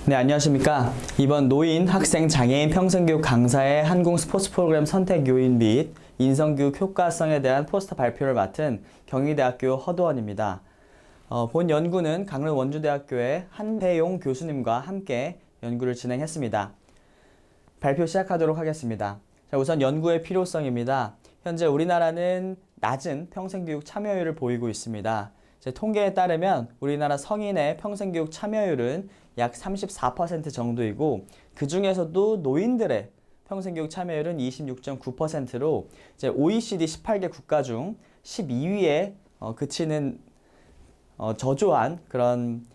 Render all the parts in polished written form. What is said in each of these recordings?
네, 안녕하십니까. 이번 노인, 학생, 장애인 평생교육 강사의 한국 스포츠 프로그램 선택 요인 및 인성교육 효과성에 대한 포스터 발표를 맡은 경희대학교 허도원입니다. 본 연구는 강릉 원주대학교의 한혜용 교수님과 함께 연구를 진행했습니다. 발표 시작하도록 하겠습니다. 자, 우선 연구의 필요성입니다. 현재 우리나라는 낮은 평생교육 참여율을 보이고 있습니다. 통계에 따르면 우리나라 성인의 평생교육 참여율은 약 34% 정도이고, 그 중에서도 노인들의 평생교육 참여율은 26.9%로 OECD 18개 국가 중 12위에 그치는 저조한 그런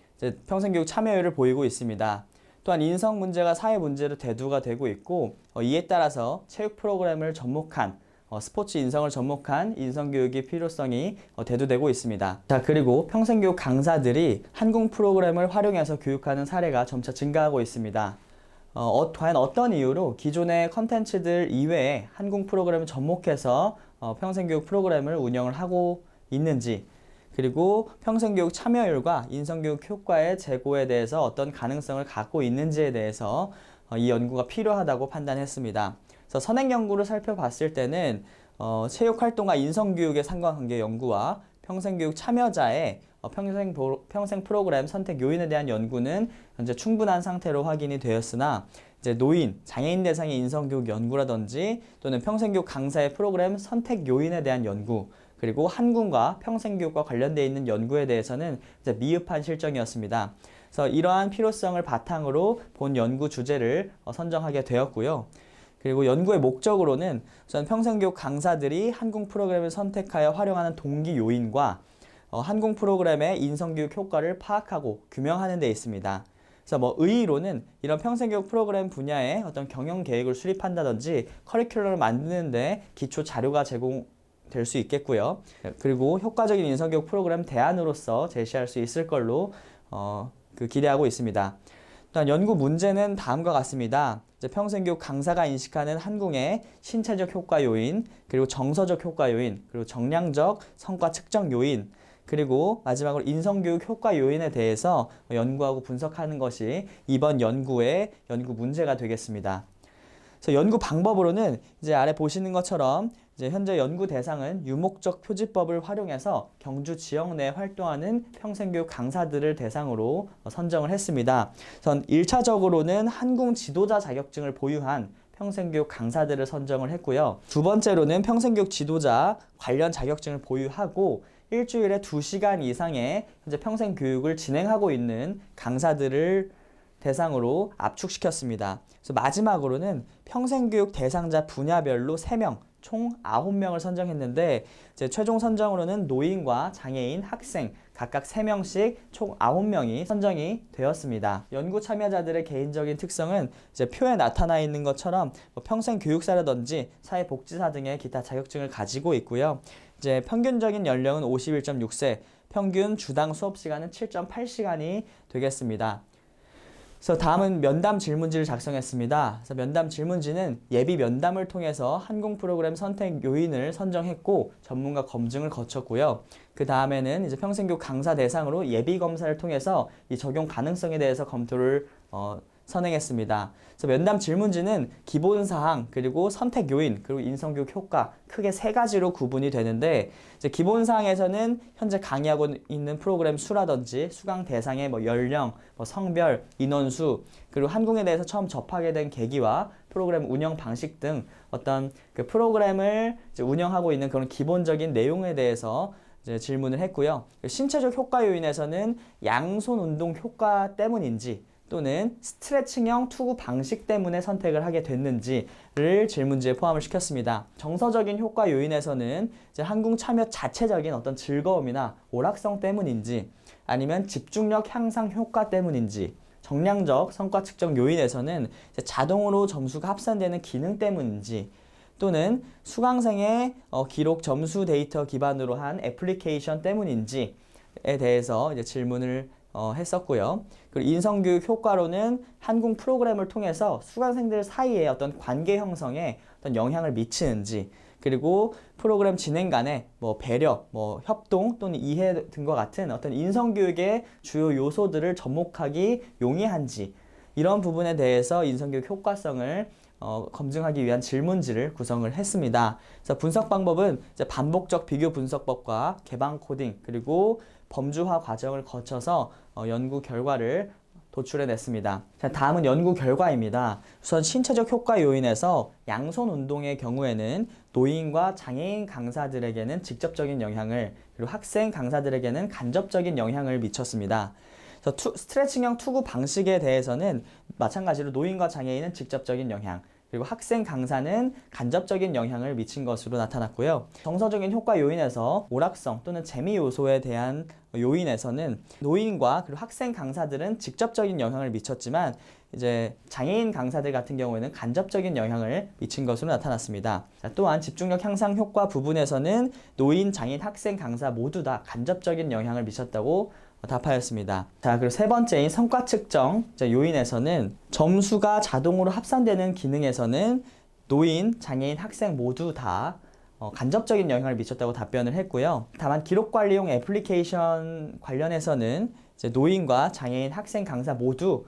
평생교육 참여율을 보이고 있습니다. 또한 인성 문제가 사회 문제로 대두가 되고 있고, 이에 따라서 체육 프로그램을 접목한 스포츠 인성을 접목한 인성교육의 필요성이 대두되고 있습니다. 자, 그리고 평생교육 강사들이 한국 프로그램을 활용해서 교육하는 사례가 점차 증가하고 있습니다. 과연 어떤 이유로 기존의 컨텐츠들 이외에 한국 프로그램을 접목해서 평생교육 프로그램을 운영을 하고 있는지, 그리고 평생교육 참여율과 인성교육 효과의 제고에 대해서 어떤 가능성을 갖고 있는지에 대해서 이 연구가 필요하다고 판단했습니다. 그래서 선행 연구를 살펴봤을 때는 체육활동과 인성교육의 상관관계 연구와 평생교육 참여자의 평생 프로그램 선택 요인에 대한 연구는 현재 충분한 상태로 확인이 되었으나, 노인, 장애인 대상의 인성교육 연구라든지 또는 평생교육 강사의 프로그램 선택 요인에 대한 연구, 그리고 한군과 평생교육과 관련되어 있는 연구에 대해서는 미흡한 실정이었습니다. 그래서 이러한 필요성을 바탕으로 본 연구 주제를 선정하게 되었고요. 그리고 연구의 목적으로는 우선 평생교육 강사들이 한국 프로그램을 선택하여 활용하는 동기 요인과 한국 프로그램의 인성교육 효과를 파악하고 규명하는 데 있습니다. 그래서 의의로는 이런 평생교육 프로그램 분야의 어떤 경영 계획을 수립한다든지 커리큘럼을 만드는데 기초 자료가 제공될 수 있겠고요. 그리고 효과적인 인성교육 프로그램 대안으로서 제시할 수 있을 걸로 기대하고 있습니다. 또한 연구 문제는 다음과 같습니다. 평생교육 강사가 인식하는 한국의 신체적 효과 요인, 그리고 정서적 효과 요인, 그리고 정량적 성과 측정 요인, 그리고 마지막으로 인성교육 효과 요인에 대해서 연구하고 분석하는 것이 이번 연구의 연구 문제가 되겠습니다. 그래서 연구 방법으로는 아래 보시는 것처럼 현재 연구 대상은 유목적 표지법을 활용해서 경주 지역 내에 활동하는 평생교육 강사들을 대상으로 선정을 했습니다. 우선 1차적으로는 한국 지도자 자격증을 보유한 평생교육 강사들을 선정을 했고요. 두 번째로는 평생교육 지도자 관련 자격증을 보유하고 일주일에 2시간 이상의 현재 평생교육을 진행하고 있는 강사들을 대상으로 압축시켰습니다. 그래서 마지막으로는 평생교육 대상자 분야별로 3명, 총 9명을 선정했는데, 최종 선정으로는 노인과 장애인, 학생 각각 3명씩 총 9명이 선정이 되었습니다. 연구 참여자들의 개인적인 특성은 표에 나타나 있는 것처럼 평생교육사라든지 사회복지사 등의 기타 자격증을 가지고 있고요. 평균적인 연령은 51.6세, 평균 주당 수업 시간은 7.8시간이 되겠습니다. 그래서 다음은 면담 질문지를 작성했습니다. 그래서 면담 질문지는 예비 면담을 통해서 한국 프로그램 선택 요인을 선정했고 전문가 검증을 거쳤고요. 그 다음에는 평생교육 강사 대상으로 예비 검사를 통해서 이 적용 가능성에 대해서 검토를 선행했습니다. 그래서 면담 질문지는 기본사항, 그리고 선택 요인, 그리고 인성교육 효과 크게 3가지로 구분이 되는데, 기본사항에서는 현재 강의하고 있는 프로그램 수라든지 수강 대상의 연령, 성별, 인원수, 그리고 한국에 대해서 처음 접하게 된 계기와 프로그램 운영 방식 등 어떤 그 프로그램을 운영하고 있는 그런 기본적인 내용에 대해서 질문을 했고요. 신체적 효과 요인에서는 양손 운동 효과 때문인지 또는 스트레칭형 투구 방식 때문에 선택을 하게 됐는지를 질문지에 포함을 시켰습니다. 정서적인 효과 요인에서는 한국 참여 자체적인 어떤 즐거움이나 오락성 때문인지, 아니면 집중력 향상 효과 때문인지, 정량적 성과 측정 요인에서는 자동으로 점수가 합산되는 기능 때문인지, 또는 수강생의 기록 점수 데이터 기반으로 한 애플리케이션 때문인지에 대해서 질문을 했었고요. 그리고 인성교육 효과로는 한국 프로그램을 통해서 수강생들 사이에 어떤 관계 형성에 어떤 영향을 미치는지, 그리고 프로그램 진행 간의 배려, 협동 또는 이해 등과 같은 어떤 인성교육의 주요 요소들을 접목하기 용이한지, 이런 부분에 대해서 인성교육 효과성을 검증하기 위한 질문지를 구성을 했습니다. 그래서 분석 방법은 이제 반복적 비교 분석법과 개방 코딩 그리고 범주화 과정을 거쳐서 연구 결과를 도출해냈습니다. 자, 다음은 연구 결과입니다. 우선 신체적 효과 요인에서 양손 운동의 경우에는 노인과 장애인 강사들에게는 직접적인 영향을, 그리고 학생 강사들에게는 간접적인 영향을 미쳤습니다. 스트레칭형 투구 방식에 대해서는 마찬가지로 노인과 장애인은 직접적인 영향, 그리고 학생 강사는 간접적인 영향을 미친 것으로 나타났고요. 정서적인 효과 요인에서 오락성 또는 재미 요소에 대한 요인에서는 노인과 그리고 학생 강사들은 직접적인 영향을 미쳤지만 이제 장애인 강사들 같은 경우에는 간접적인 영향을 미친 것으로 나타났습니다. 자, 또한 집중력 향상 효과 부분에서는 노인, 장애인, 학생 강사 모두 다 간접적인 영향을 미쳤다고 답하였습니다. 자, 그리고 세 번째인 성과 측정 요인에서는 점수가 자동으로 합산되는 기능에서는 노인, 장애인, 학생 모두 다 간접적인 영향을 미쳤다고 답변을 했고요. 다만 기록관리용 애플리케이션 관련해서는 이제 노인과 장애인, 학생, 강사 모두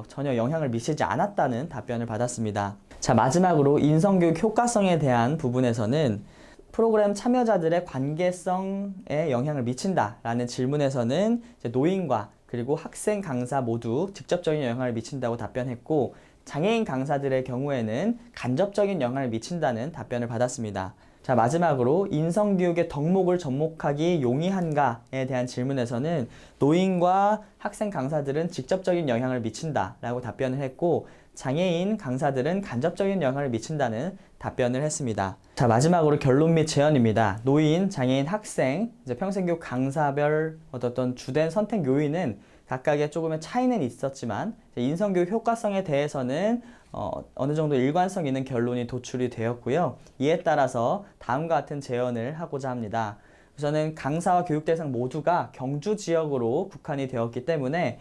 전혀 영향을 미치지 않았다는 답변을 받았습니다. 자, 마지막으로 인성교육 효과성에 대한 부분에서는 프로그램 참여자들의 관계성에 영향을 미친다라는 질문에서는 이제 노인과 그리고 학생 강사 모두 직접적인 영향을 미친다고 답변했고, 장애인 강사들의 경우에는 간접적인 영향을 미친다는 답변을 받았습니다. 자, 마지막으로 인성교육의 덕목을 접목하기 용이한가에 대한 질문에서는 노인과 학생 강사들은 직접적인 영향을 미친다라고 답변을 했고, 장애인 강사들은 간접적인 영향을 미친다는 답변을 했습니다. 자, 마지막으로 결론 및 제언입니다. 노인, 장애인, 학생, 이제 평생교육 강사별 어떤 주된 선택 요인은 각각의 조금의 차이는 있었지만 인성교육 효과성에 대해서는 어느 정도 일관성 있는 결론이 도출이 되었고요. 이에 따라서 다음과 같은 제언을 하고자 합니다. 우선은 강사와 교육 대상 모두가 경주 지역으로 국한이 되었기 때문에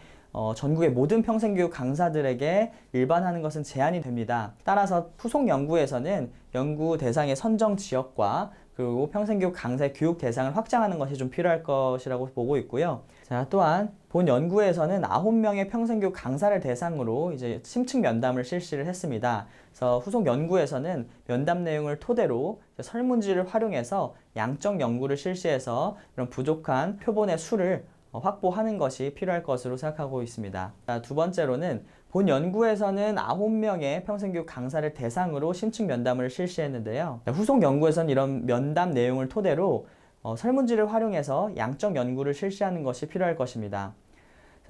전국의 모든 평생교육 강사들에게 일반하는 것은 제한이 됩니다. 따라서 후속 연구에서는 연구 대상의 선정 지역과 그리고 평생교육 강사의 교육 대상을 확장하는 것이 좀 필요할 것이라고 보고 있고요. 자, 또한 본 연구에서는 9명의 평생교육 강사를 대상으로 이제 심층 면담을 실시를 했습니다. 그래서 후속 연구에서는 면담 내용을 토대로 설문지를 활용해서 양적 연구를 실시해서 이런 부족한 표본의 수를 확보하는 것이 필요할 것으로 생각하고 있습니다. 자, 두 번째로는 본 연구에서는 9명의 평생교육 강사를 대상으로 심층 면담을 실시했는데요. 후속 연구에서는 이런 면담 내용을 토대로 설문지를 활용해서 양적 연구를 실시하는 것이 필요할 것입니다.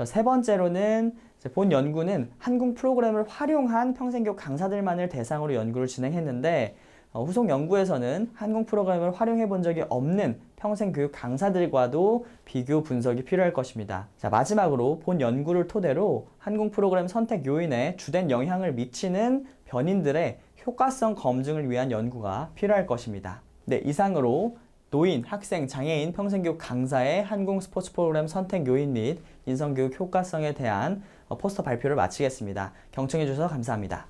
세 번째로는 본 연구는 한국 프로그램을 활용한 평생교육 강사들만을 대상으로 연구를 진행했는데 후속 연구에서는 한국 프로그램을 활용해 본 적이 없는 평생교육 강사들과도 비교 분석이 필요할 것입니다. 자, 마지막으로 본 연구를 토대로 한국 프로그램 선택 요인에 주된 영향을 미치는 변인들의 효과성 검증을 위한 연구가 필요할 것입니다. 네, 이상으로 노인, 학생, 장애인 평생교육 강사의 한국 스포츠 프로그램 선택 요인 및 인성교육 효과성에 대한 포스터 발표를 마치겠습니다. 경청해 주셔서 감사합니다.